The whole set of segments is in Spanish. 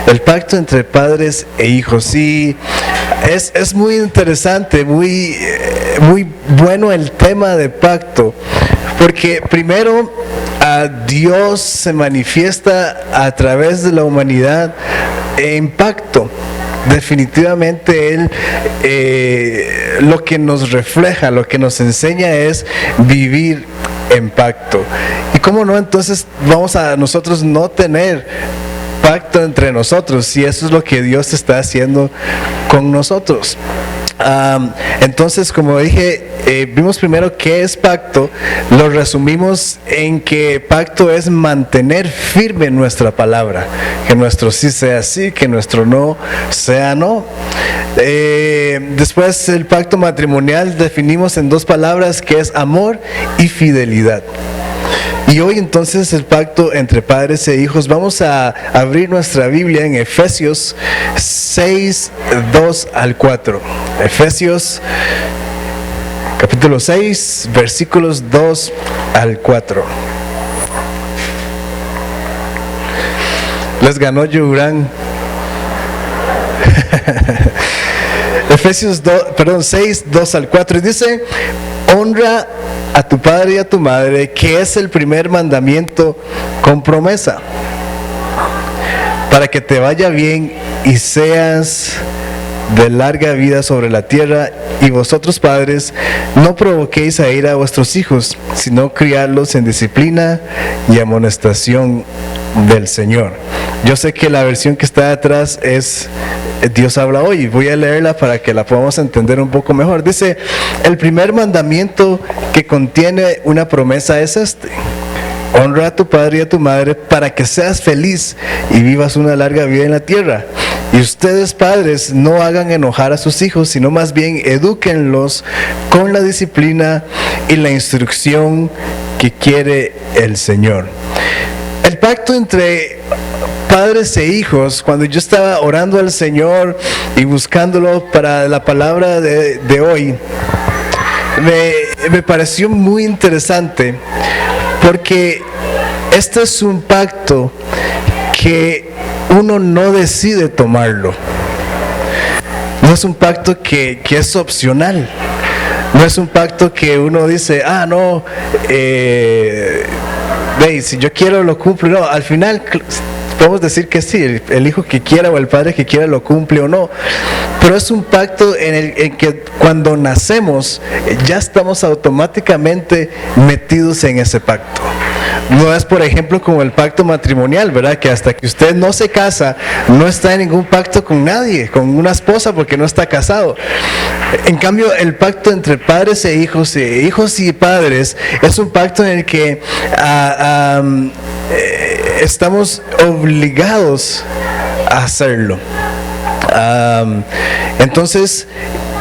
El pacto entre padres e hijos. Y es muy interesante, muy bueno el tema de pacto, porque primero Dios se manifiesta a través de la humanidad en pacto. Definitivamente Él lo que nos refleja, lo que nos enseña es vivir en pacto. Y cómo no, entonces vamos a nosotros no tener pacto entre nosotros, si eso es lo que Dios está haciendo con nosotros. Entonces, como dije, vimos primero qué es pacto. Lo resumimos en que pacto es mantener firme nuestra palabra, que nuestro sí sea sí, que nuestro no sea no. Después, el pacto matrimonial definimos en dos palabras, que es amor y fidelidad. Y hoy entonces el pacto entre padres e hijos. Vamos a abrir nuestra Biblia en Efesios 6, 2 al 4. Efesios capítulo 6, versículos 2 al 4. Les ganó Yurán. Efesios 6, 2 al 4. Y dice: honra a tu padre y a tu madre, que es el primer mandamiento con promesa, para que te vaya bien y seas de larga vida sobre la tierra. Y vosotros, padres, no provoquéis a ira a vuestros hijos, sino criadlos en disciplina y amonestación del Señor. Yo sé que la versión que está atrás es Dios habla hoy. Voy a leerla para que la podamos entender un poco mejor. Dice: el primer mandamiento que contiene una promesa es este: honra a tu padre y a tu madre, para que seas feliz y vivas una larga vida en la tierra. Y ustedes, padres, no hagan enojar a sus hijos, sino más bien edúquenlos con la disciplina y la instrucción que quiere el Señor. El pacto entre padres e hijos, cuando yo estaba orando al Señor y buscándolo para la palabra de hoy, me pareció muy interesante, porque este es un pacto que uno no decide tomarlo. No es un pacto que es opcional. No es un pacto que uno dice: no, si yo quiero lo cumplo. No, al final podemos decir que sí, el hijo que quiera o el padre que quiera lo cumple o no. Pero es un pacto en que cuando nacemos ya estamos automáticamente metidos en ese pacto. No es, por ejemplo, como el pacto matrimonial, ¿verdad? Que hasta que usted no se casa, no está en ningún pacto con nadie, con una esposa, porque no está casado. En cambio, el pacto entre padres e hijos y padres, es un pacto en el que estamos obligados a hacerlo. Entonces,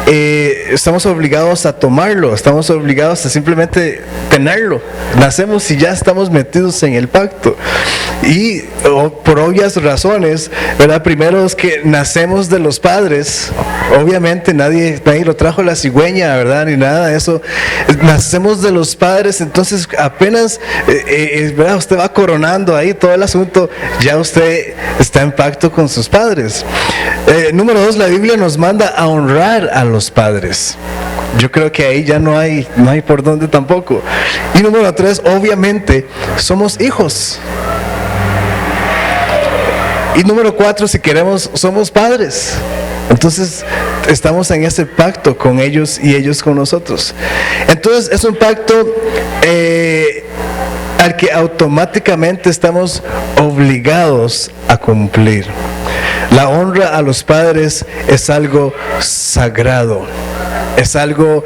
estamos obligados a tomarlo, estamos obligados a simplemente tenerlo. Nacemos y ya estamos metidos en el pacto. Y por obvias razones, ¿verdad? Primero es que nacemos de los padres. Obviamente nadie lo trajo la cigüeña, ¿verdad? Ni nada de eso. Nacemos de los padres, entonces apenas ¿verdad? Usted va coronando ahí todo el asunto, ya usted está en pacto con sus padres. Número 2, la Biblia nos manda a honrar a los padres. Yo creo que ahí ya no hay por dónde tampoco. Y número 3, obviamente somos hijos. Y número 4, si queremos, somos padres. Entonces estamos en ese pacto con ellos y ellos con nosotros. Entonces es un pacto al que automáticamente estamos obligados a cumplir. La honra a los padres es algo sagrado. Es algo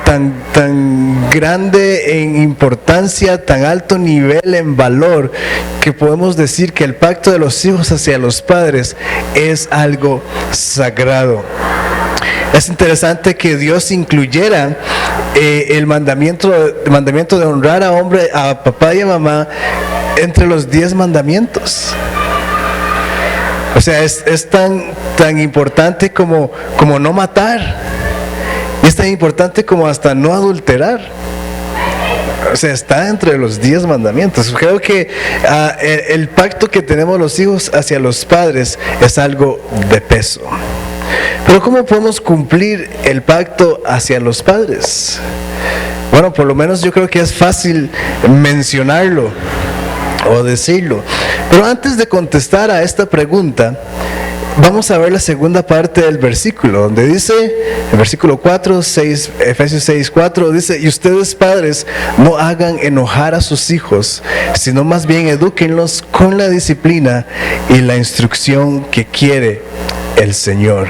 tan grande en importancia, tan alto nivel en valor, que podemos decir que el pacto de los hijos hacia los padres es algo sagrado. Es interesante que Dios incluyera el mandamiento de honrar a papá y a mamá entre los 10 mandamientos. O sea, es tan importante como no matar. Y es tan importante como hasta no adulterar. O sea, está entre los 10 mandamientos. Creo que el pacto que tenemos los hijos hacia los padres es algo de peso. Pero ¿cómo podemos cumplir el pacto hacia los padres? Bueno, por lo menos yo creo que es fácil mencionarlo o decirlo. Pero antes de contestar a esta pregunta, vamos a ver la segunda parte del versículo, donde dice, el versículo 4, Efesios 6, 4, dice: y ustedes, padres, no hagan enojar a sus hijos, sino más bien edúquenlos con la disciplina y la instrucción que quiere el Señor.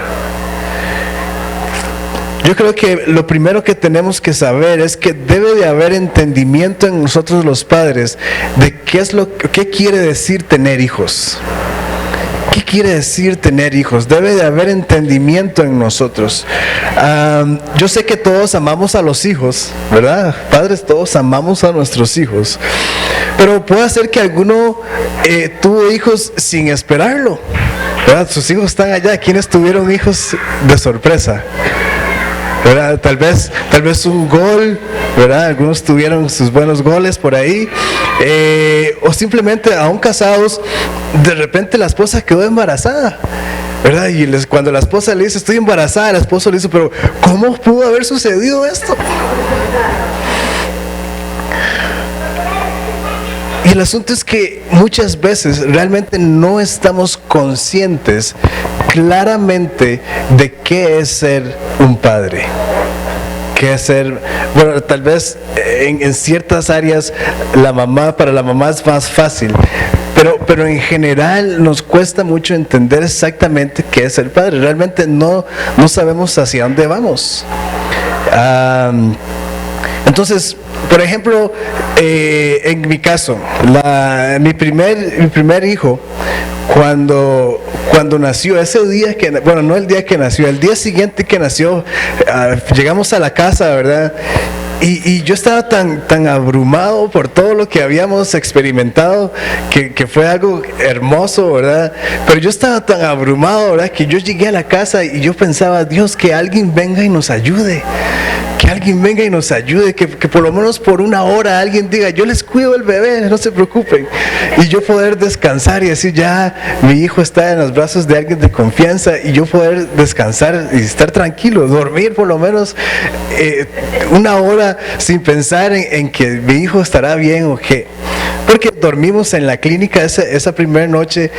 Yo creo que lo primero que tenemos que saber es que debe de haber entendimiento en nosotros los padres de qué quiere decir tener hijos. ¿Qué quiere decir tener hijos? Debe de haber entendimiento en nosotros. Yo sé que todos amamos a los hijos, ¿verdad? Padres, todos amamos a nuestros hijos. Pero puede ser que alguno tuvo hijos sin esperarlo, ¿verdad? Sus hijos están allá. ¿Quiénes tuvieron hijos de sorpresa? ¿Verdad? Tal vez un gol, ¿verdad? Algunos tuvieron sus buenos goles por ahí, o simplemente aún casados, de repente la esposa quedó embarazada, ¿verdad? Y cuando la esposa le dice: estoy embarazada, el esposo le dice: pero ¿cómo pudo haber sucedido esto? Y el asunto es que muchas veces realmente no estamos conscientes claramente de qué es ser un padre. Qué es ser, bueno, tal vez en ciertas áreas para la mamá es más fácil, pero en general nos cuesta mucho entender exactamente qué es ser padre. Realmente no sabemos hacia dónde vamos. Entonces, por ejemplo, en mi caso, mi primer hijo, cuando nació, ese día no el día que nació, el día siguiente que nació, llegamos a la casa, ¿verdad? Y yo estaba tan abrumado por todo lo que habíamos experimentado, que fue algo hermoso, ¿verdad? Pero yo estaba tan abrumado, ¿verdad? Que yo llegué a la casa y yo pensaba: Dios, que alguien venga y nos ayude. Que alguien venga y nos ayude, que por lo menos por una hora alguien diga: yo les cuido el bebé, no se preocupen. Y yo poder descansar y decir: ya mi hijo está en los brazos de alguien de confianza, y yo poder descansar y estar tranquilo, dormir por lo menos una hora sin pensar en que mi hijo estará bien o qué. Porque dormimos en la clínica esa primera noche,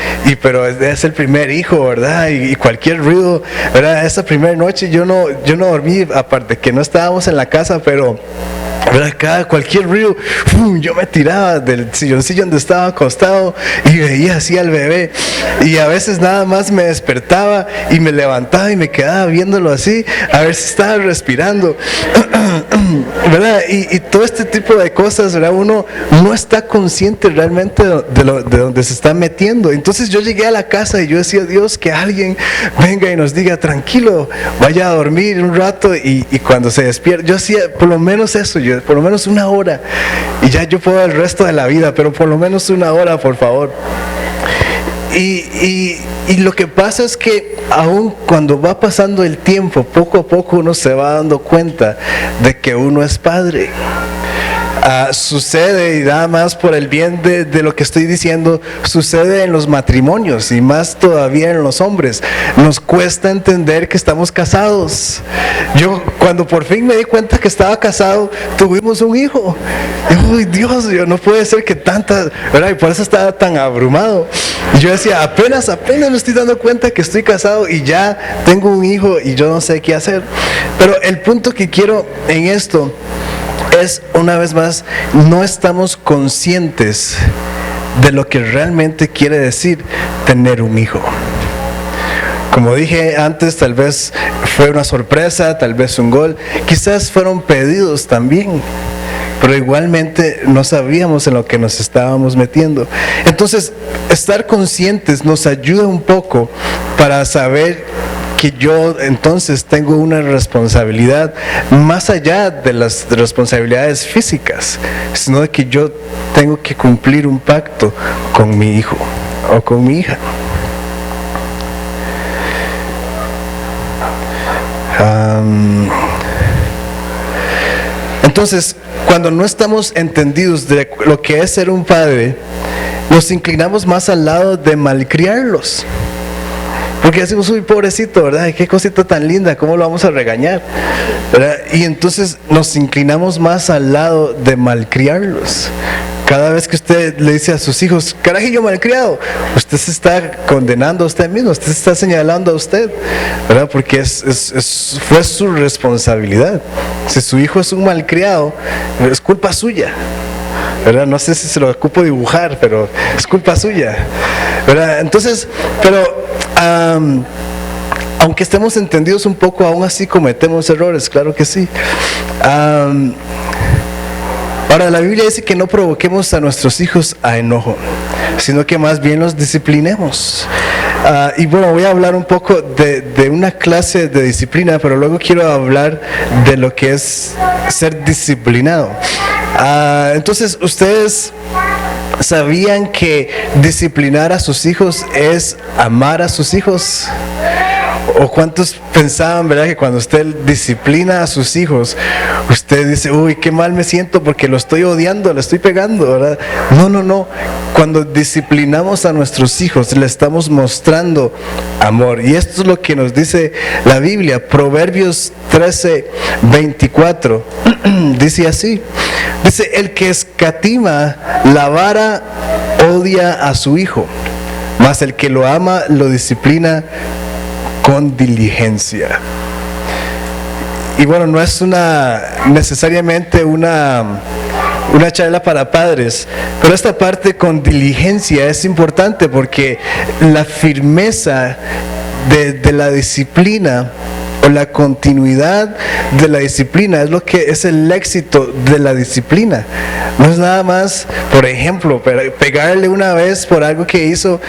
pero es el primer hijo, ¿verdad? Y cualquier ruido, ¿verdad? Esa primera noche yo no dormí, aparte que no estábamos en la casa, pero ¿verdad? Cualquier ruido, yo me tiraba del silloncillo donde estaba acostado y veía así al bebé, y a veces nada más me despertaba y me levantaba y me quedaba viéndolo así, a ver si estaba respirando, ¿verdad? Y todo este tipo de cosas, ¿verdad? Uno no está consciente realmente de donde se está metiendo. Entonces yo llegué a la casa y yo decía: Dios, que alguien venga y nos diga: tranquilo, vaya a dormir un rato, y cuando se despierta, yo hacía por lo menos eso, por lo menos una hora, y ya yo puedo el resto de la vida, pero por lo menos una hora, por favor. Y lo que pasa es que aún cuando va pasando el tiempo, poco a poco uno se va dando cuenta de que uno es padre. Sucede, y nada más por el bien de lo que estoy diciendo, sucede en los matrimonios, y más todavía en los hombres. Nos cuesta entender que estamos casados. Yo, cuando por fin me di cuenta que estaba casado, tuvimos un hijo. ¡Uy, Dios! No puede ser que tantas, ¿verdad? Y por eso estaba tan abrumado. Y yo decía: apenas me estoy dando cuenta que estoy casado y ya tengo un hijo y yo no sé qué hacer. Pero el punto que quiero en esto es, una vez más, no estamos conscientes de lo que realmente quiere decir tener un hijo. Como dije antes, tal vez fue una sorpresa, tal vez un gol, quizás fueron pedidos también, pero igualmente no sabíamos en lo que nos estábamos metiendo. Entonces, estar conscientes nos ayuda un poco para saber que yo entonces tengo una responsabilidad más allá de las responsabilidades físicas, sino de que yo tengo que cumplir un pacto con mi hijo o con mi hija. Entonces, cuando no estamos entendidos de lo que es ser un padre, nos inclinamos más al lado de malcriarlos. Porque decimos, uy, pobrecito, ¿verdad? Qué cosita tan linda, ¿cómo lo vamos a regañar? ¿Verdad? Y entonces nos inclinamos más al lado de malcriarlos. Cada vez que usted le dice a sus hijos, carajillo malcriado, usted se está condenando a usted mismo, usted se está señalando a usted, ¿verdad? Porque fue su responsabilidad. Si su hijo es un malcriado, es culpa suya, ¿verdad? No sé si se lo ocupo dibujar, pero es culpa suya, ¿verdad? Entonces, pero aunque estemos entendidos un poco, aún así cometemos errores, claro que sí. Ahora, la Biblia dice que no provoquemos a nuestros hijos a enojo, sino que más bien los disciplinemos. Y bueno, voy a hablar un poco de una clase de disciplina, pero luego quiero hablar de lo que es ser disciplinado. Entonces, ustedes ¿sabían que disciplinar a sus hijos es amar a sus hijos? ¿O cuántos pensaban, verdad, que cuando usted disciplina a sus hijos, usted dice, uy, qué mal me siento porque lo estoy odiando, le estoy pegando, ¿verdad? No. Cuando disciplinamos a nuestros hijos, le estamos mostrando amor. Y esto es lo que nos dice la Biblia. Proverbios 13:24 dice así. Dice, el que escatima la vara odia a su hijo, mas el que lo ama lo disciplina con diligencia. Y bueno, no es necesariamente una charla para padres, pero esta parte con diligencia es importante porque la firmeza de la disciplina o la continuidad de la disciplina es lo que es el éxito de la disciplina. No es nada más, por ejemplo, pegarle una vez por algo que hizo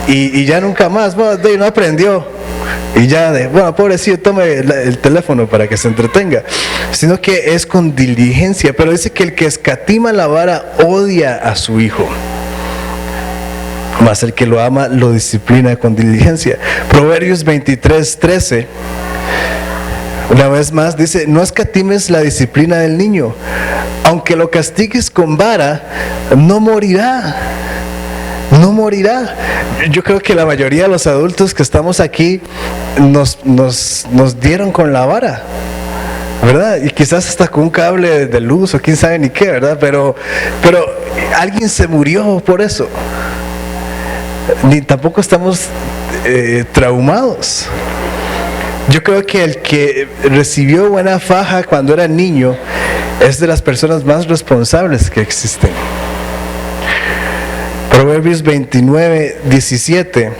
y ya nunca más, bueno, no aprendió. Y ya bueno, pobrecito, tome el teléfono para que se entretenga. Sino que es con diligencia. Pero dice que el que escatima la vara odia a su hijo, mas el que lo ama lo disciplina con diligencia. Proverbios 23:13, una vez más dice, no escatimes la disciplina del niño, aunque lo castigues con vara, no morirá. No morirá. Yo creo que la mayoría de los adultos que estamos aquí nos dieron con la vara, ¿verdad? Y quizás hasta con un cable de luz o quién sabe ni qué, ¿verdad? Pero alguien se murió por eso. Ni tampoco estamos traumados. Yo creo que el que recibió buena faja cuando era niño es de las personas más responsables que existen. Proverbios 29:17.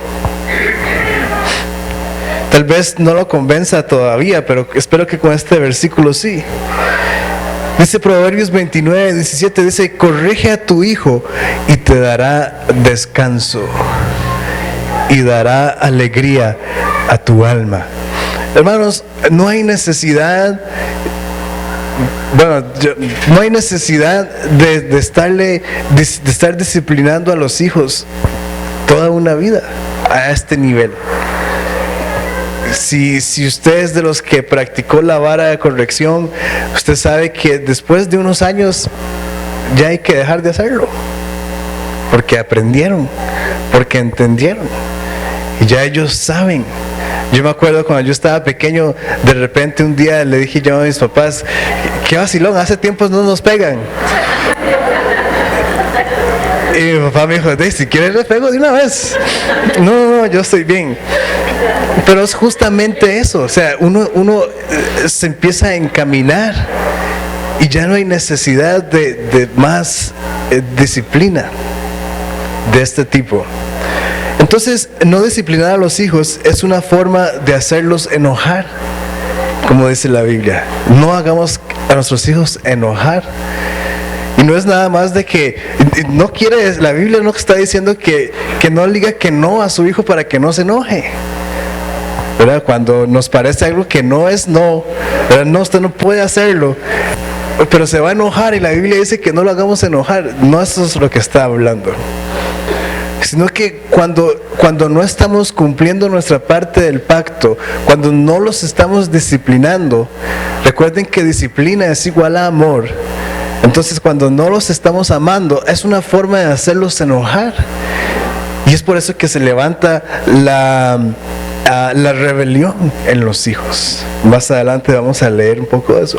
Tal vez no lo convenza todavía, pero espero que con este versículo sí. Dice Proverbios 29:17, dice, corrige a tu hijo y te dará descanso y dará alegría a tu alma. Hermanos, no hay necesidad de estar disciplinando a los hijos toda una vida a este nivel. Si usted es de los que practicó la vara de corrección, usted sabe que después de unos años ya hay que dejar de hacerlo, porque aprendieron, porque entendieron y ya ellos saben. Yo me acuerdo cuando yo estaba pequeño, de repente un día le dije yo a mis papás, qué vacilón, hace tiempos no nos pegan. Y mi papá me dijo, si quieres les pego de una vez. No, yo estoy bien. Pero es justamente eso, o sea, uno se empieza a encaminar y ya no hay necesidad de más disciplina de este tipo. Entonces, no disciplinar a los hijos es una forma de hacerlos enojar, como dice la Biblia. No hagamos a nuestros hijos enojar. Y no es nada más de que no quiere, la Biblia no está diciendo que no diga que no a su hijo para que no se enoje, ¿verdad? Cuando nos parece algo que no es no, ¿verdad? No, usted no puede hacerlo, pero se va a enojar y la Biblia dice que no lo hagamos enojar. No, eso es lo que está hablando. Sino que cuando no estamos cumpliendo nuestra parte del pacto, cuando no los estamos disciplinando, recuerden que disciplina es igual a amor. Entonces, cuando no los estamos amando, es una forma de hacerlos enojar. Y es por eso que se levanta la rebelión en los hijos. Más adelante vamos a leer un poco de eso.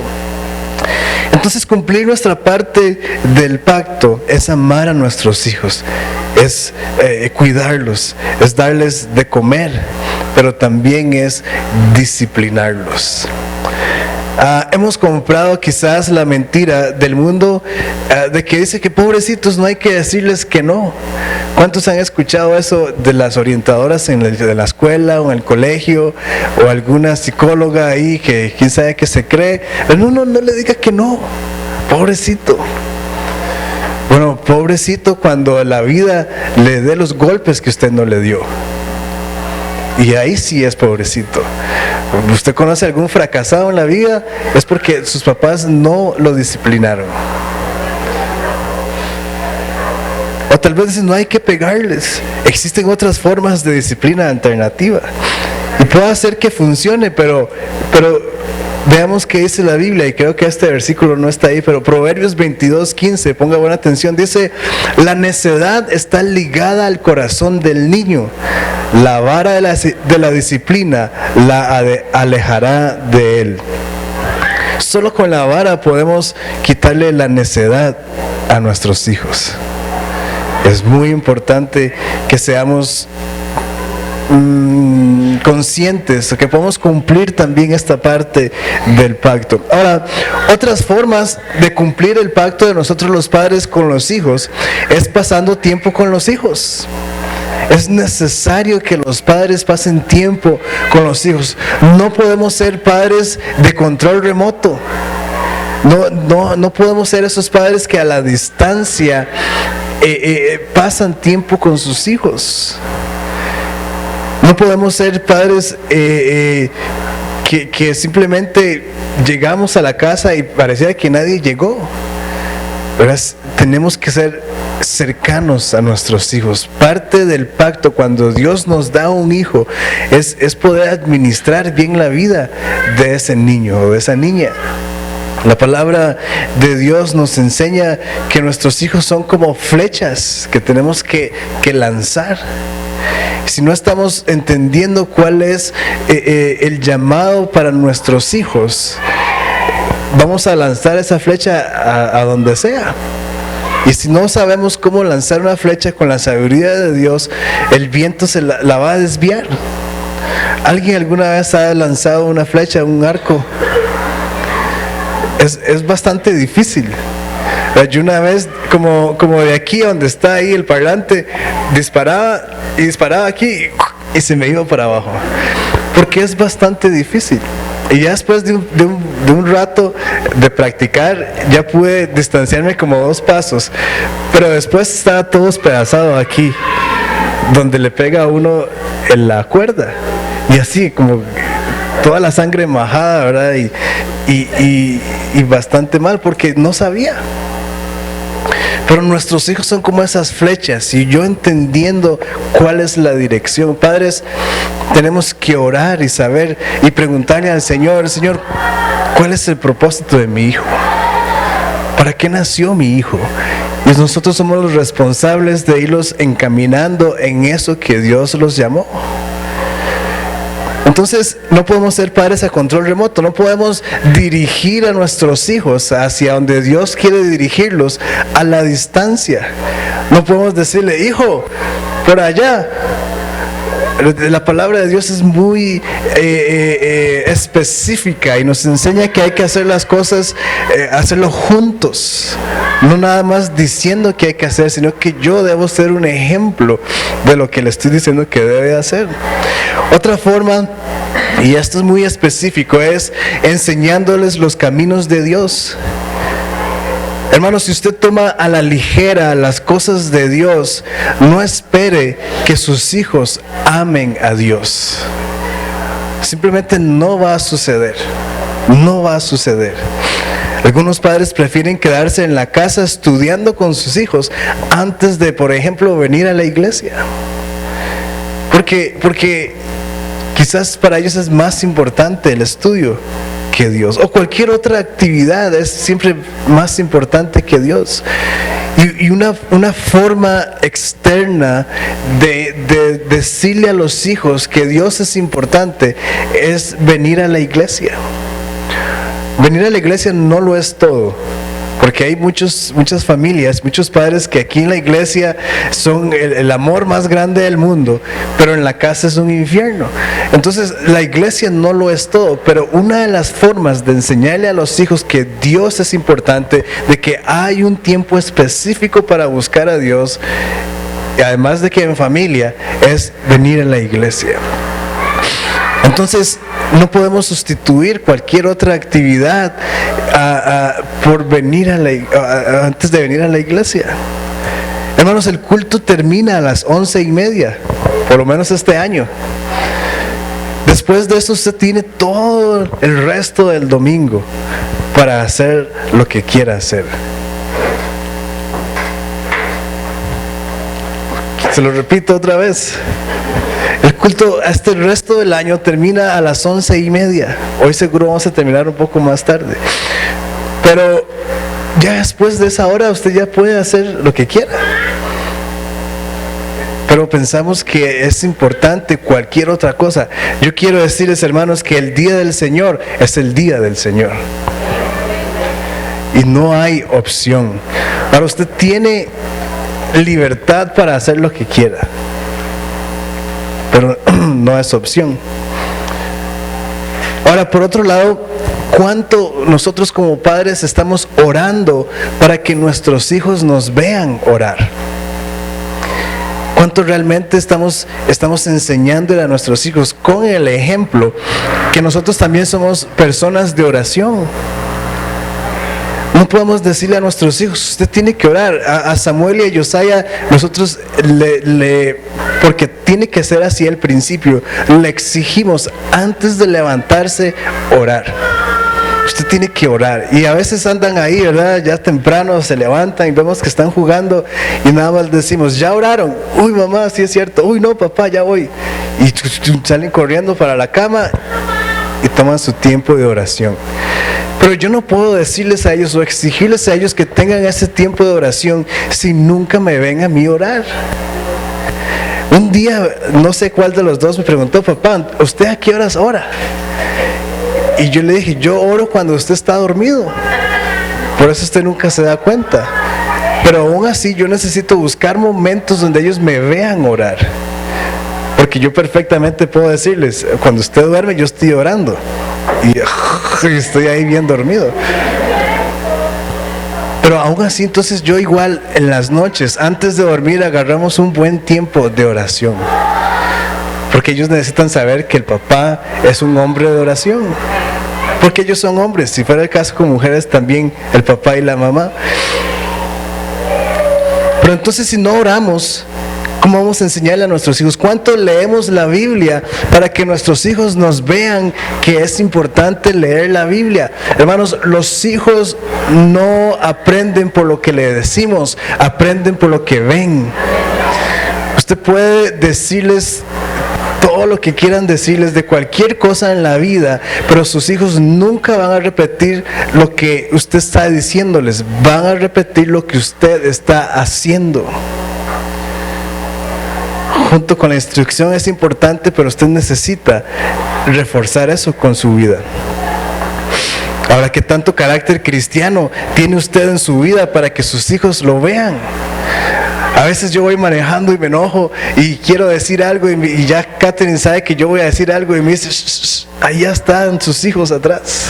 Entonces, cumplir nuestra parte del pacto es amar a nuestros hijos, es cuidarlos, es darles de comer, pero también es disciplinarlos. Hemos comprado quizás la mentira del mundo de que dice que pobrecitos no hay que decirles que no. ¿Cuántos han escuchado eso de las orientadoras de la escuela o en el colegio, o alguna psicóloga ahí que quién sabe que se cree? No le diga que no, pobrecito. Bueno, pobrecito cuando la vida le dé los golpes que usted no le dio. Y ahí sí es pobrecito. ¿Usted conoce algún fracasado en la vida? Es porque sus papás no lo disciplinaron. O tal vez dicen, no hay que pegarles. Existen otras formas de disciplina alternativa. Y puede hacer que funcione, pero veamos qué dice la Biblia, y creo que este versículo no está ahí, pero Proverbios 22:15, ponga buena atención, dice: la necedad está ligada al corazón del niño, la vara de la disciplina la alejará de él. Solo con la vara podemos quitarle la necedad a nuestros hijos. Es muy importante que seamos conscientes, que podamos cumplir también esta parte del pacto. Ahora, otras formas de cumplir el pacto de nosotros los padres con los hijos es pasando tiempo con los hijos. Es necesario que los padres pasen tiempo con los hijos. No podemos ser padres de control remoto. No podemos ser esos padres que a la distancia pasan tiempo con sus hijos. No podemos ser padres que simplemente llegamos a la casa y parecía que nadie llegó. ¿Verdad? Tenemos que ser cercanos a nuestros hijos. Parte del pacto, cuando Dios nos da un hijo, es poder administrar bien la vida de ese niño o de esa niña. La palabra de Dios nos enseña que nuestros hijos son como flechas que tenemos que lanzar. Si no estamos entendiendo cuál es el llamado para nuestros hijos, vamos a lanzar esa flecha a donde sea. Y si no sabemos cómo lanzar una flecha con la sabiduría de Dios, el viento se la va a desviar. ¿Alguien alguna vez ha lanzado una flecha, un arco? Es bastante difícil. Yo una vez, como de aquí donde está ahí el parlante, disparaba aquí y se me iba para abajo, porque es bastante difícil. Y ya después de un rato de practicar, ya pude distanciarme como 2 pasos, pero después estaba todo despedazado aquí, donde le pega a uno en la cuerda, y así como toda la sangre majada, ¿verdad? Y bastante mal, porque no sabía. Pero nuestros hijos son como esas flechas, y yo entendiendo cuál es la dirección. Padres, tenemos que orar y saber y preguntarle al Señor, ¿cuál es el propósito de mi hijo? ¿Para qué nació mi hijo? Y nosotros somos los responsables de irlos encaminando en eso que Dios los llamó. Entonces, no podemos ser padres a control remoto, no podemos dirigir a nuestros hijos hacia donde Dios quiere dirigirlos a la distancia. No podemos decirle, hijo, por allá. La palabra de Dios es muy específica y nos enseña que hay que hacer las cosas, hacerlo juntos. No nada más diciendo que hay que hacer, sino que yo debo ser un ejemplo de lo que le estoy diciendo que debe hacer. Otra forma, y esto es muy específico, es enseñándoles los caminos de Dios. Hermanos, si usted toma a la ligera las cosas de Dios, no espere que sus hijos amen a Dios. Simplemente no va a suceder. No va a suceder. Algunos padres prefieren quedarse en la casa estudiando con sus hijos antes de, por ejemplo, venir a la iglesia. Porque quizás para ellos es más importante el estudio que Dios, o cualquier otra actividad es siempre más importante que Dios. Y una forma externa de decirle a los hijos que Dios es importante es venir a la iglesia. Venir a la iglesia no lo es todo, porque hay muchas familias, muchos padres que aquí en la iglesia son el amor más grande del mundo, pero en la casa es un infierno. Entonces la iglesia no lo es todo, pero una de las formas de enseñarle a los hijos que Dios es importante, de que hay un tiempo específico para buscar a Dios, y además de que en familia, es venir a la iglesia. Entonces no podemos sustituir cualquier otra actividad por venir antes de venir a la iglesia. Hermanos, el culto termina a las 11:30, por lo menos este año. Después de eso usted tiene todo el resto del domingo para hacer lo que quiera hacer. Se lo repito otra vez. El culto hasta el resto del año termina a las 11:30. Hoy seguro vamos a terminar un poco más tarde. Pero ya después de esa hora usted ya puede hacer lo que quiera. Pero pensamos que es importante cualquier otra cosa. Yo quiero decirles, hermanos, que el día del Señor es el día del Señor. Y no hay opción. Ahora usted tiene libertad para hacer lo que quiera, pero no es opción. Ahora, por otro lado, ¿cuánto nosotros como padres estamos orando para que nuestros hijos nos vean orar? ¿Cuánto realmente estamos enseñándole a nuestros hijos con el ejemplo que nosotros también somos personas de oración? No podemos decirle a nuestros hijos, usted tiene que orar. A Samuel y a Josiah, nosotros porque tiene que ser así al principio, le exigimos antes de levantarse orar. Usted tiene que orar. Y a veces andan ahí, ¿verdad? Ya temprano se levantan y vemos que están jugando y nada más decimos, ¿ya oraron? Uy, mamá, sí es cierto. Uy, no, papá, ya voy. Y salen corriendo para la cama y toman su tiempo de oración. Pero yo no puedo decirles a ellos o exigirles a ellos que tengan ese tiempo de oración si nunca me ven a mí orar. Un día, no sé cuál de los dos me preguntó, papá, ¿usted a qué horas ora? Y yo le dije, yo oro cuando usted está dormido. Por eso usted nunca se da cuenta. Pero aún así yo necesito buscar momentos donde ellos me vean orar. Porque yo perfectamente puedo decirles, cuando usted duerme yo estoy orando. Y estoy ahí bien dormido. Pero aún así, entonces yo igual en las noches, antes de dormir, agarramos un buen tiempo de oración. Porque ellos necesitan saber que el papá es un hombre de oración. Porque ellos son hombres. Si fuera el caso con mujeres, también el papá y la mamá. Pero entonces si no oramos, ¿cómo vamos a enseñarle a nuestros hijos? ¿Cuánto leemos la Biblia para que nuestros hijos nos vean que es importante leer la Biblia? Hermanos, los hijos no aprenden por lo que le decimos, aprenden por lo que ven. Usted puede decirles todo lo que quieran decirles de cualquier cosa en la vida, pero sus hijos nunca van a repetir lo que usted está diciéndoles, van a repetir lo que usted está haciendo. Junto con la instrucción es importante, pero usted necesita reforzar eso con su vida. Ahora, ¿qué tanto carácter cristiano tiene usted en su vida para que sus hijos lo vean? A veces yo voy manejando y me enojo y quiero decir algo y ya Catherine sabe que yo voy a decir algo y me dice, shh, ahí ya están sus hijos atrás.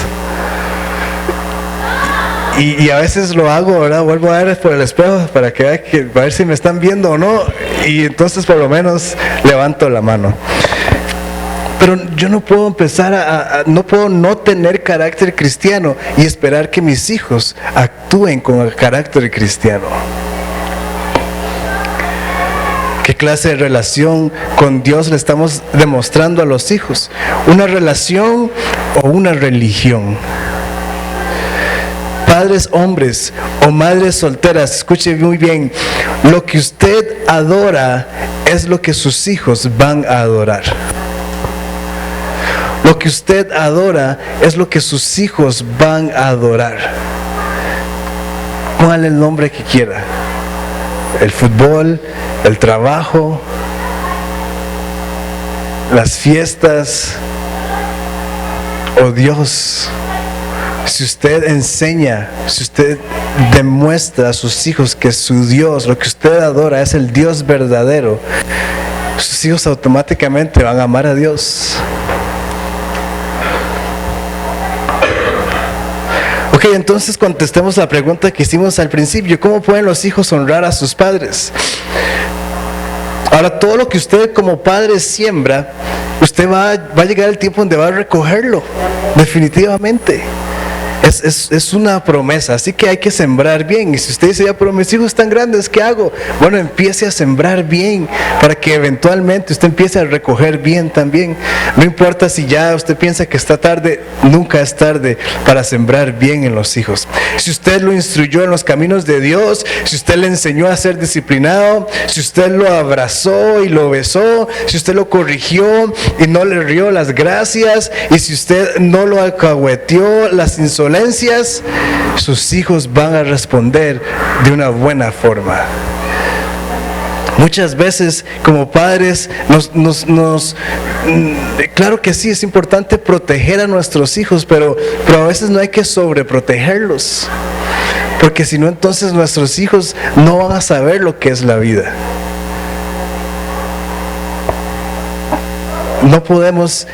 Y a veces lo hago, ¿verdad? Vuelvo a ver por el espejo para que vea a ver si me están viendo o no. Y entonces por lo menos levanto la mano. Pero yo no puedo empezar no puedo no tener carácter cristiano y esperar que mis hijos actúen con el carácter cristiano. ¿Qué clase de relación con Dios le estamos demostrando a los hijos? ¿Una relación o una religión? Padres hombres o madres solteras, escuche muy bien, lo que usted adora es lo que sus hijos van a adorar. Lo que usted adora es lo que sus hijos van a adorar. Póngale el nombre que quiera. El fútbol, el trabajo, las fiestas o Dios. Si usted enseña, si usted demuestra a sus hijos que su Dios, lo que usted adora es el Dios verdadero, sus hijos automáticamente van a amar a Dios. Ok, entonces contestemos la pregunta que hicimos al principio. ¿Cómo pueden los hijos honrar a sus padres? Ahora, todo lo que usted como padre siembra, usted va a llegar el tiempo donde va a recogerlo, definitivamente. Es una promesa, así que hay que sembrar bien. Y si usted dice, ya, pero mis hijos están grandes, ¿qué hago? Bueno, empiece a sembrar bien para que eventualmente usted empiece a recoger bien también. No importa si ya usted piensa que está tarde, nunca es tarde para sembrar bien en los hijos. Si usted lo instruyó en los caminos de Dios, si usted le enseñó a ser disciplinado, si usted lo abrazó y lo besó, si usted lo corrigió y no le rió las gracias, y si usted no lo alcahueteó las insolencias, sus hijos van a responder de una buena forma. Muchas veces como padres claro que sí, es importante proteger a nuestros hijos, pero a veces no hay que sobreprotegerlos, porque si no, entonces nuestros hijos no van a saber lo que es la vida. No podemos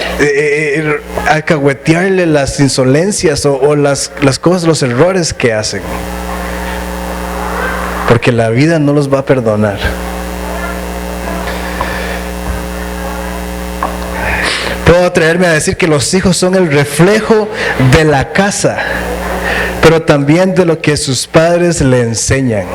alcahuetearle las insolencias o las cosas, los errores que hacen, porque la vida no los va a perdonar. Puedo atreverme a decir que los hijos son el reflejo de la casa, pero también de lo que sus padres le enseñan.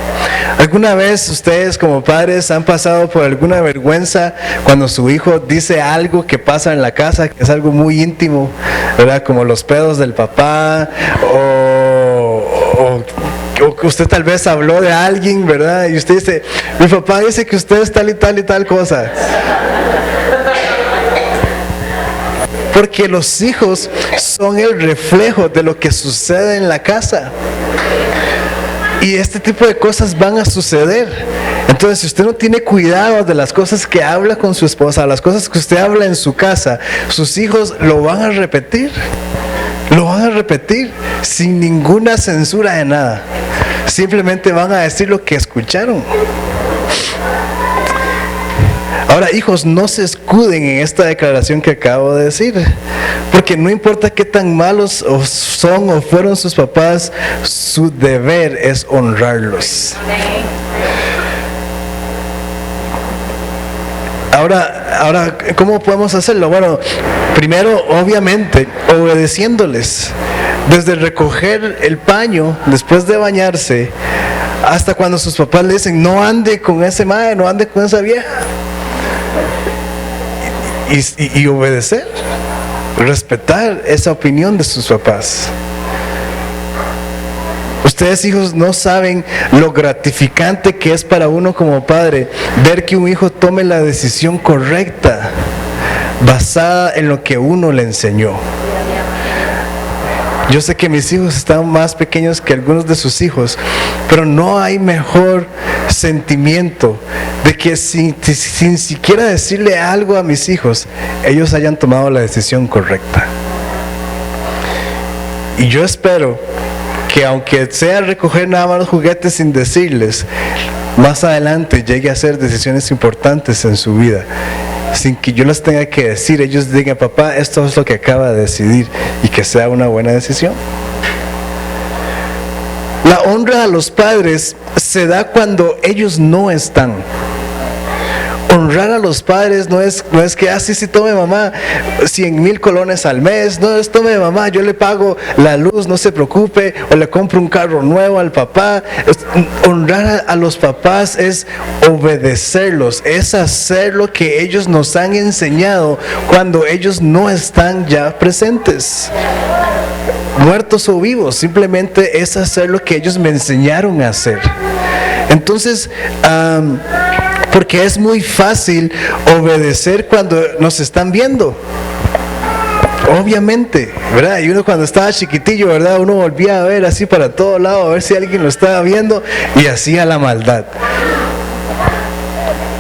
¿Alguna vez ustedes como padres han pasado por alguna vergüenza cuando su hijo dice algo que pasa en la casa, que es algo muy íntimo, ¿verdad? Como los pedos del papá, o que usted tal vez habló de alguien, ¿verdad? Y usted dice, mi papá dice que usted es tal y tal y tal cosa. Porque los hijos son el reflejo de lo que sucede en la casa. Y este tipo de cosas van a suceder. Entonces, si usted no tiene cuidado de las cosas que habla con su esposa, las cosas que usted habla en su casa, sus hijos lo van a repetir. Lo van a repetir sin ninguna censura de nada. Simplemente van a decir lo que escucharon. Ahora, hijos, no se escuden en esta declaración que acabo de decir, porque no importa qué tan malos son o fueron sus papás, su deber es honrarlos. Ahora, ¿cómo podemos hacerlo? Bueno, primero, obviamente, obedeciéndoles. Desde recoger el paño después de bañarse, hasta cuando sus papás le dicen, no ande con ese mae, no ande con esa vieja. Y obedecer, respetar esa opinión de sus papás. Ustedes, hijos, no saben lo gratificante que es para uno como padre ver que un hijo tome la decisión correcta basada en lo que uno le enseñó. Yo sé que mis hijos están más pequeños que algunos de sus hijos, pero no hay mejor sentimiento de que sin siquiera decirle algo a mis hijos, ellos hayan tomado la decisión correcta. Y yo espero que, aunque sea recoger nada más los juguetes sin decirles, más adelante llegue a hacer decisiones importantes en su vida, sin que yo les tenga que decir, ellos digan, papá, esto es lo que acaba de decidir, y que sea una buena decisión. La honra a los padres se da cuando ellos no están. Honrar a los padres no es que sí tome mamá 100,000 colones al mes, no es tome mamá, yo le pago la luz, no se preocupe, o le compro un carro nuevo al papá. Honrar a los papás es obedecerlos, es hacer lo que ellos nos han enseñado cuando ellos no están ya presentes, muertos o vivos. Simplemente es hacer lo que ellos me enseñaron a hacer. Entonces, porque es muy fácil obedecer cuando nos están viendo. Obviamente, ¿verdad? Y uno cuando estaba chiquitillo, ¿verdad? Uno volvía a ver así para todo lado, a ver si alguien lo estaba viendo y hacía la maldad.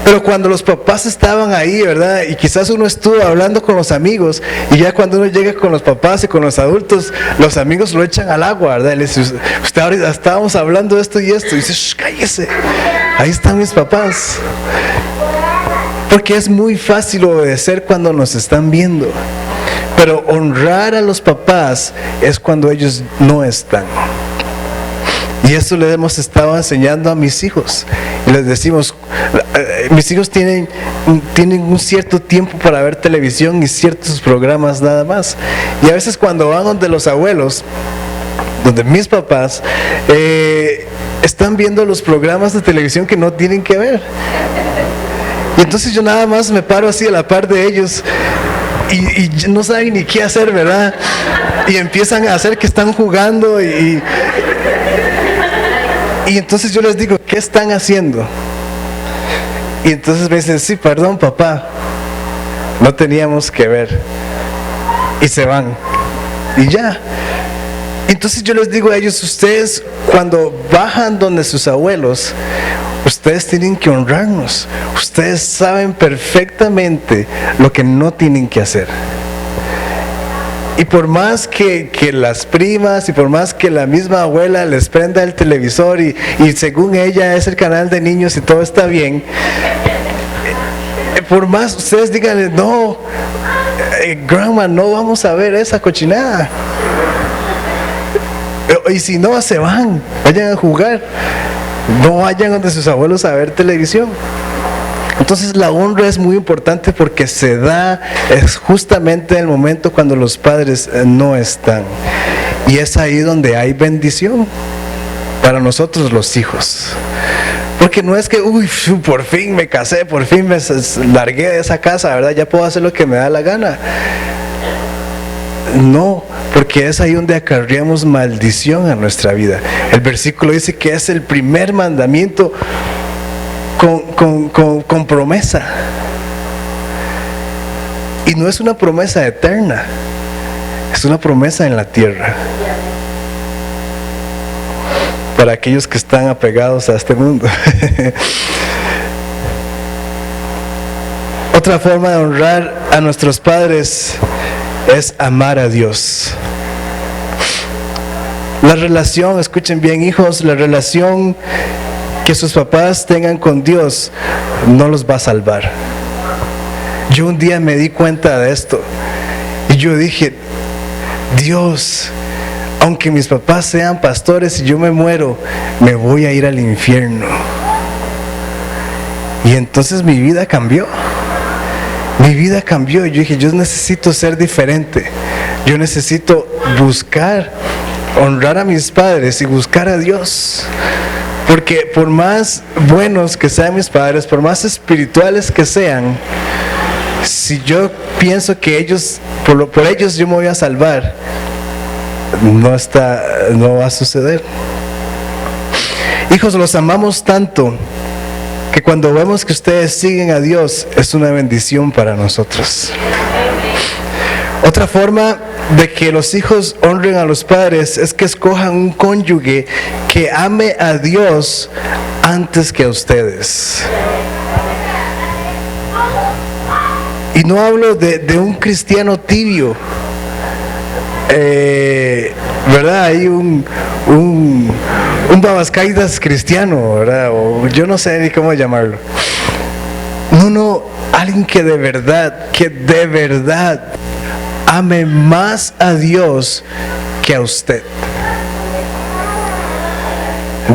Pero cuando los papás estaban ahí, ¿verdad? Y quizás uno estuvo hablando con los amigos y ya cuando uno llega con los papás y con los adultos, los amigos lo echan al agua, ¿verdad? Y le dice, usted ahorita estábamos hablando de esto y esto. Y dice, cállese, ahí están mis papás. Porque es muy fácil obedecer cuando nos están viendo. Pero honrar a los papás es cuando ellos no están. Y eso le hemos estado enseñando a mis hijos. Y les decimos, mis hijos tienen un cierto tiempo para ver televisión y ciertos programas nada más. Y a veces cuando van donde los abuelos, donde mis papás, están viendo los programas de televisión que no tienen que ver. Y entonces yo nada más me paro así a la par de ellos y no saben ni qué hacer, ¿verdad? Y empiezan a hacer que están jugando y entonces yo les digo, ¿qué están haciendo? Y entonces me dicen, sí, perdón papá, no teníamos que ver. Y se van. Y ya. Entonces yo les digo a ellos, ustedes cuando bajan donde sus abuelos, ustedes tienen que honrarnos. Ustedes saben perfectamente lo que no tienen que hacer. Y por más que las primas y por más que la misma abuela les prenda el televisor y según ella es el canal de niños y todo está bien, por más ustedes díganle, no, grandma, no vamos a ver esa cochinada. Y si no, se van, vayan a jugar. No vayan donde sus abuelos a ver televisión. Entonces la honra es muy importante porque se da es justamente el momento cuando los padres no están. Y es ahí donde hay bendición para nosotros los hijos. Porque no es que, uy, por fin me casé, por fin me largué de esa casa, ¿verdad? Ya puedo hacer lo que me da la gana. No, porque es ahí donde acarreamos maldición a nuestra vida. El versículo dice que es el primer mandamiento con promesa. Y no es una promesa eterna, es una promesa en la tierra. Para aquellos que están apegados a este mundo. Otra forma de honrar a nuestros padres es amar a Dios. La relación, escuchen bien hijos, la relación que sus papás tengan con Dios no los va a salvar. Yo un día me di cuenta de esto y yo dije, Dios, aunque mis papás sean pastores y yo me muero, me voy a ir al infierno. Y entonces mi vida cambió. Mi vida cambió y yo dije, yo necesito ser diferente. Yo necesito buscar, honrar a mis padres y buscar a Dios. Porque por más buenos que sean mis padres, por más espirituales que sean, si yo pienso que ellos, por ellos yo me voy a salvar, no va a suceder. Hijos, los amamos tanto que cuando vemos que ustedes siguen a Dios es una bendición para nosotros. Otra forma de que los hijos honren a los padres es que escojan un cónyuge que ame a Dios antes que a ustedes. Y no hablo de un cristiano tibio, ¿verdad? Hay un babascaitas cristiano, ¿verdad? O yo no sé ni cómo llamarlo. No, alguien que de verdad ame más a Dios que a usted.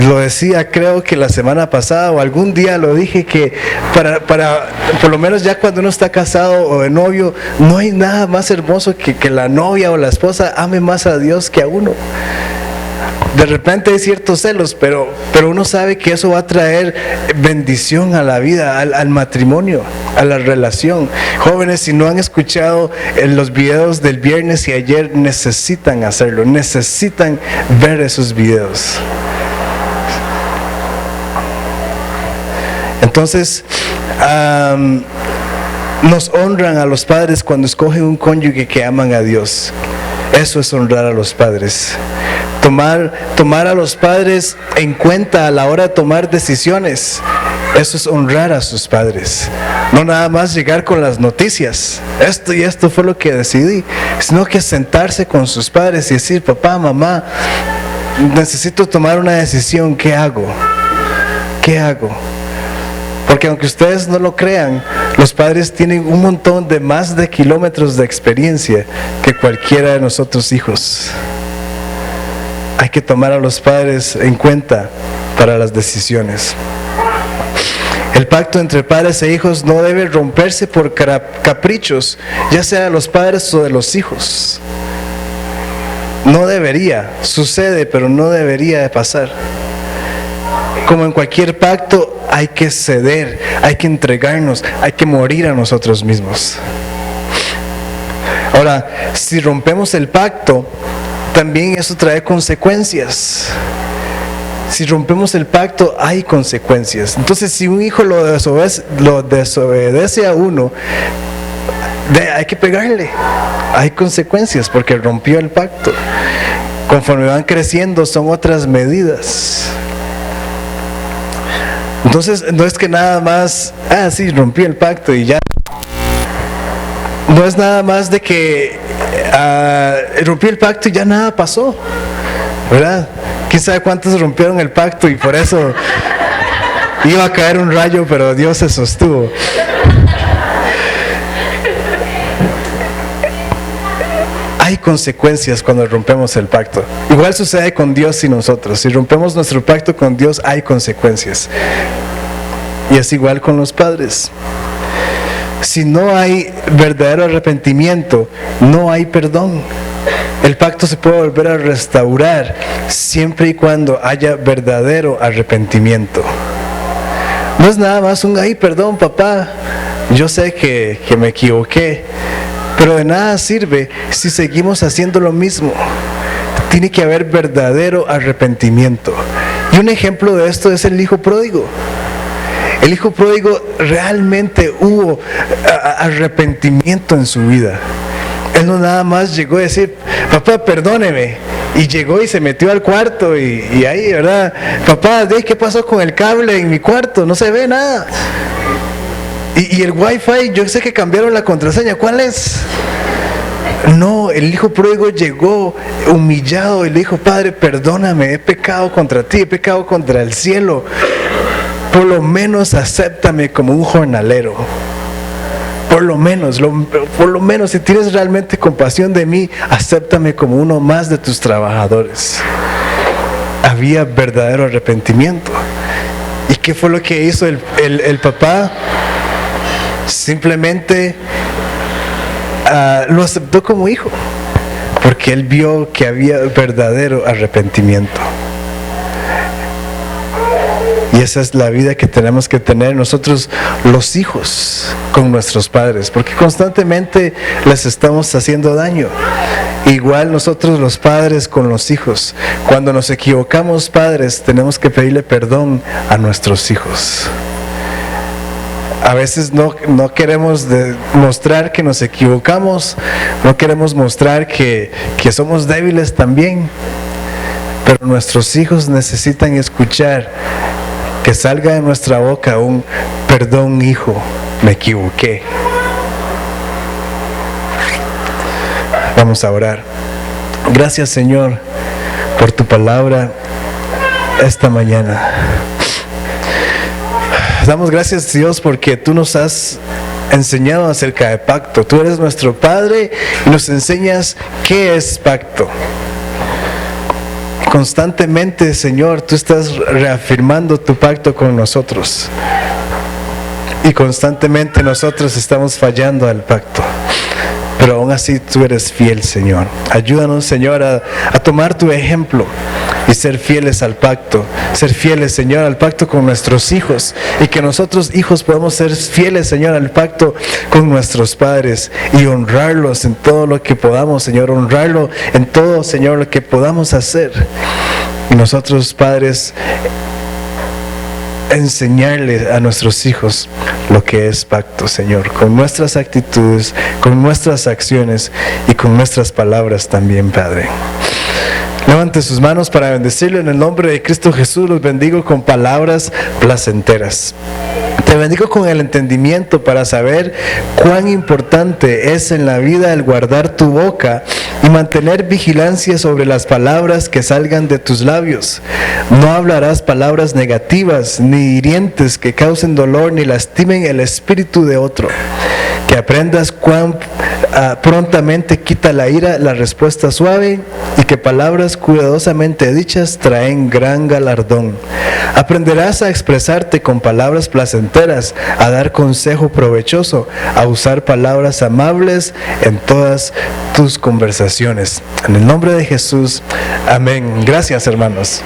Lo decía, creo que la semana pasada o algún día lo dije, que para por lo menos ya cuando uno está casado o de novio, no hay nada más hermoso que la novia o la esposa ame más a Dios que a uno. De repente hay ciertos celos, pero uno sabe que eso va a traer bendición a la vida, al matrimonio, a la relación. Jóvenes, si no han escuchado los videos del viernes y ayer, necesitan hacerlo, necesitan ver esos videos. Entonces, nos honran a los padres cuando escogen un cónyuge que aman a Dios. Eso es honrar a los padres. Tomar a los padres en cuenta a la hora de tomar decisiones. Eso es honrar a sus padres. No nada más llegar con las noticias. Esto y esto fue lo que decidí. Sino que sentarse con sus padres y decir: papá, mamá, necesito tomar una decisión. ¿Qué hago? ¿Qué hago? Porque aunque ustedes no lo crean, los padres tienen un montón de más de kilómetros de experiencia que cualquiera de nosotros hijos. Hay que tomar a los padres en cuenta para las decisiones. El pacto entre padres e hijos no debe romperse por caprichos, ya sea de los padres o de los hijos. No debería, sucede, pero no debería de pasar. Como en cualquier pacto, hay que ceder, hay que entregarnos, hay que morir a nosotros mismos. Ahora, si rompemos el pacto, también eso trae consecuencias. Si rompemos el pacto, hay consecuencias. Entonces, si un hijo lo desobedece a uno, hay que pegarle. Hay consecuencias porque rompió el pacto. Conforme van creciendo, son otras medidas. Entonces, no es que nada más, sí, rompí el pacto y ya. No es nada más de que rompí el pacto y ya nada pasó, ¿verdad? ¿Quién sabe cuántos rompieron el pacto y por eso iba a caer un rayo, pero Dios se sostuvo? Hay consecuencias cuando rompemos el pacto. Igual sucede con Dios y nosotros. Si rompemos nuestro pacto con Dios, hay consecuencias. Y es igual con los padres. Si no hay verdadero arrepentimiento, no hay perdón. El pacto se puede volver a restaurar siempre y cuando haya verdadero arrepentimiento. No es nada más perdón, papá, yo sé que me equivoqué. Pero de nada sirve si seguimos haciendo lo mismo. Tiene que haber verdadero arrepentimiento. Y un ejemplo de esto es el hijo pródigo. El hijo pródigo realmente hubo arrepentimiento en su vida. Él no nada más llegó a decir: papá, perdóneme. Y llegó y se metió al cuarto y ahí, ¿verdad? Papá, ¿qué pasó con el cable en mi cuarto? No se ve nada. Y el wifi, yo sé que cambiaron la contraseña, ¿cuál es? No, el hijo pródigo llegó humillado y le dijo: Padre, perdóname, he pecado contra ti, he pecado contra el cielo. Por lo menos acéptame como un jornalero. Por lo menos, si tienes realmente compasión de mí, acéptame como uno más de tus trabajadores. Había verdadero arrepentimiento. ¿Y qué fue lo que hizo el papá? Simplemente lo aceptó como hijo, porque él vio que había verdadero arrepentimiento. Y esa es la vida que tenemos que tener nosotros los hijos con nuestros padres, porque constantemente les estamos haciendo daño. Igual nosotros los padres con los hijos. Cuando nos equivocamos, padres, tenemos que pedirle perdón a nuestros hijos. A veces no queremos mostrar que nos equivocamos, no queremos mostrar que somos débiles también, pero nuestros hijos necesitan escuchar que salga de nuestra boca un perdón, hijo, me equivoqué. Vamos a orar. Gracias, Señor, por tu palabra esta mañana. Damos gracias, Dios, porque tú nos has enseñado acerca de pacto. Tú eres nuestro Padre y nos enseñas qué es pacto. Constantemente, Señor, tú estás reafirmando tu pacto con nosotros. Y constantemente nosotros estamos fallando al pacto. Pero aún así tú eres fiel, Señor. Ayúdanos, Señor, a tomar tu ejemplo y ser fieles al pacto. Ser fieles, Señor, al pacto con nuestros hijos. Y que nosotros, hijos, podamos ser fieles, Señor, al pacto con nuestros padres. Y honrarlos en todo lo que podamos, Señor. Honrarlo en todo, Señor, lo que podamos hacer. Y nosotros, padres, enseñarle a nuestros hijos lo que es pacto, Señor, con nuestras actitudes, con nuestras acciones y con nuestras palabras también, Padre. Levante sus manos para bendecirlo en el nombre de Cristo Jesús. Los bendigo con palabras placenteras. Te bendigo con el entendimiento para saber cuán importante es en la vida el guardar tu boca y mantener vigilancia sobre las palabras que salgan de tus labios. No hablarás palabras negativas ni hirientes que causen dolor ni lastimen el espíritu de otro. Que aprendas cuán prontamente quita la ira la respuesta suave, y que palabras cuidadosamente dichas traen gran galardón. Aprenderás a expresarte con palabras placenteras, a dar consejo provechoso, a usar palabras amables en todas tus conversaciones. En el nombre de Jesús, amén. Gracias, hermanos.